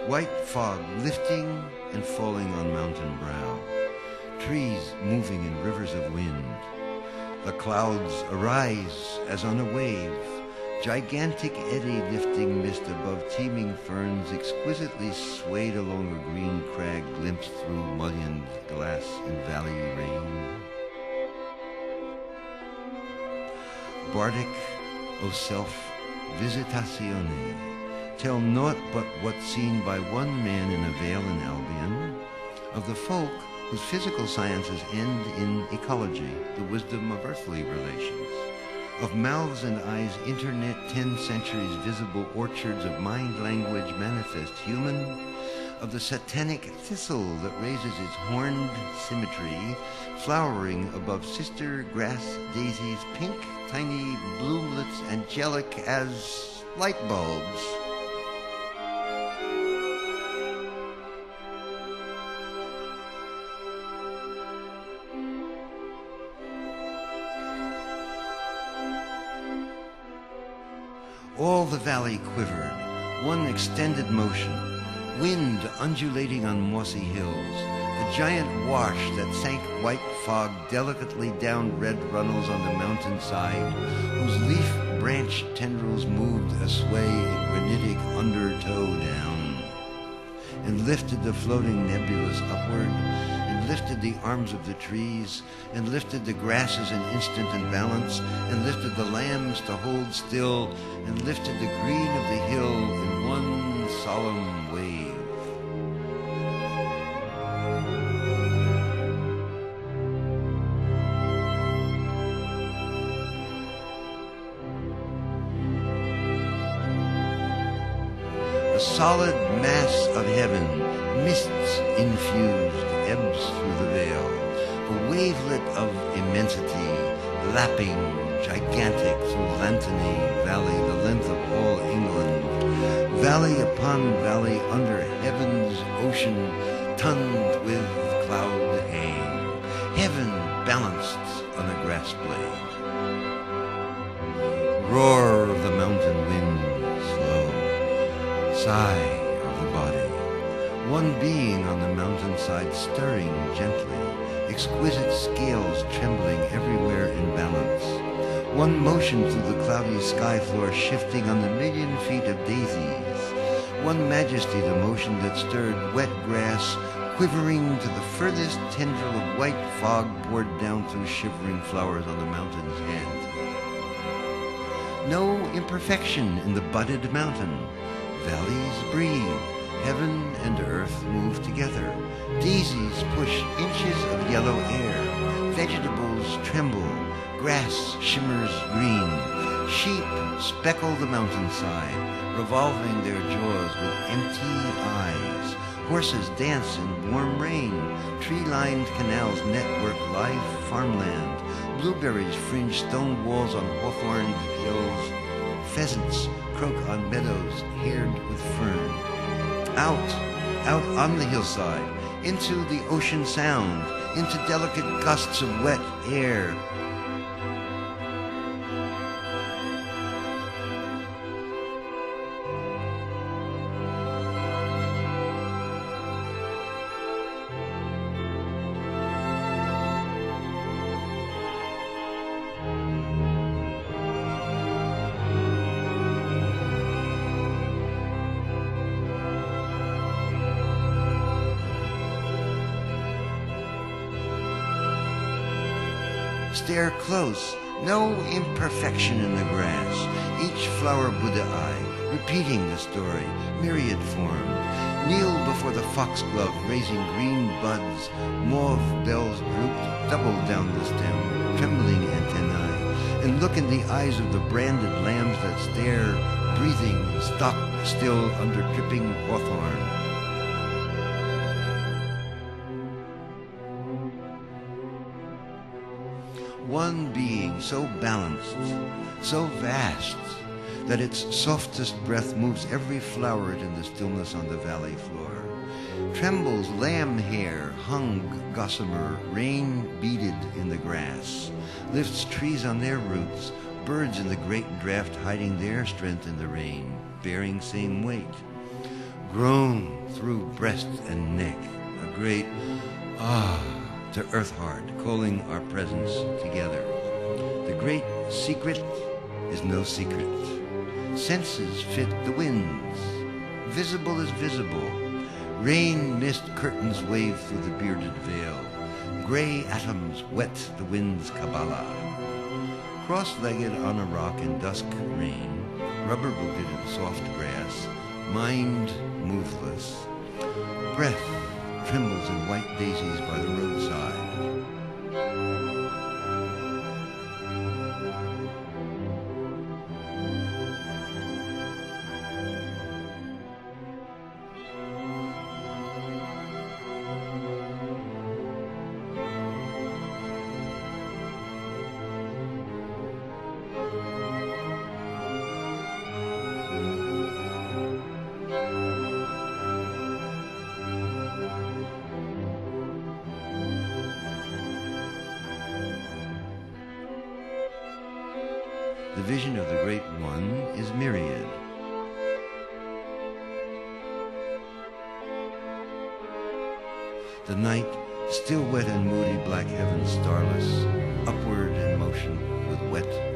White fog lifting and falling on mountain brow. Trees moving in rivers of wind. The clouds arise as on a wave. Gigantic eddy lifting mist above teeming ferns, exquisitely swayed along a green crag glimpsed through mullioned glass in valley rain. Bardic, O self, visitatione, tell naught but what's seen by one man in a vale in Albion, of the folk whose physical sciences end in ecology, the wisdom of earthly relations, of mouths and eyes internet 10 centuries visible orchards of mind language manifest human, of the satanic thistle that raises its horned symmetry, flowering above sister grass daisies, pink, tiny bloomlets, angelic as light bulbs. All the valley quivered, one extended motion, wind undulating on mossy hills, a giant wash that sank white fog delicately down red runnels on the mountainside, whose leaf-branched tendrils moved a sway in granitic undertow down, and lifted the floating nebulous upward, and lifted the arms of the trees, and lifted the grasses in instant and balance, and lifted the lambs to hold still, and lifted the green of the hill in one solemn wave. A solid mass of heaven, mists infused, ebbs through the veil, a wavelet of immensity, lapping, gigantic through Lantany Valley, the length of all England, valley upon valley under heaven's ocean, tunned with cloud hang, heaven balanced on a grass blade. Roar of the mountain wind, slow, sigh of the body, one being on the mountainside stirring gently, exquisite scales trembling everywhere in balance, one motion through the cloudy sky floor shifting on the million feet of daisies, one majesty the motion that stirred wet grass, quivering to the furthest tendril of white fog poured down through shivering flowers on the mountain's head. No imperfection in the budded mountain. Valleys breathe, heaven and earth move together. Daisies push inches of yellow air, vegetables tremble, grass shimmers green, sheep speckle the mountainside, revolving their jaws with empty eyes. Horses dance in warm rain, tree-lined canals network live farmland, blueberries fringe stone walls on hawthorned hills, pheasants croak on meadows haired with fern. Out on the hillside, into the ocean sound, into delicate gusts of wet air. Stare close, no imperfection in the grass, each flower Buddha eye, repeating the story, myriad formed. Kneel before the foxglove, raising green buds, mauve bells drooped, double down the stem, trembling antennae, and look in the eyes of the branded lambs that stare, breathing, stock still under dripping hawthorn. One being so balanced, so vast, that its softest breath moves every floweret in the stillness on the valley floor. Trembles lamb hair, hung gossamer, rain beaded in the grass, lifts trees on their roots, birds in the great draught hiding their strength in the rain, bearing same weight. groan through breast and neck, a great ah to earth heart, calling our presence together. The great secret is no secret. Senses fit the winds. Visible is visible. Rain mist curtains wave through the bearded veil. Gray atoms wet the wind's Kabbalah. Cross-legged on a rock in dusk rain, rubber-booted in soft grass, mind moveless. Breath trembles in white daisies by the roadside. The vision of the Great One is myriad. The night, still wet and moody, black heaven starless, upward in motion with wet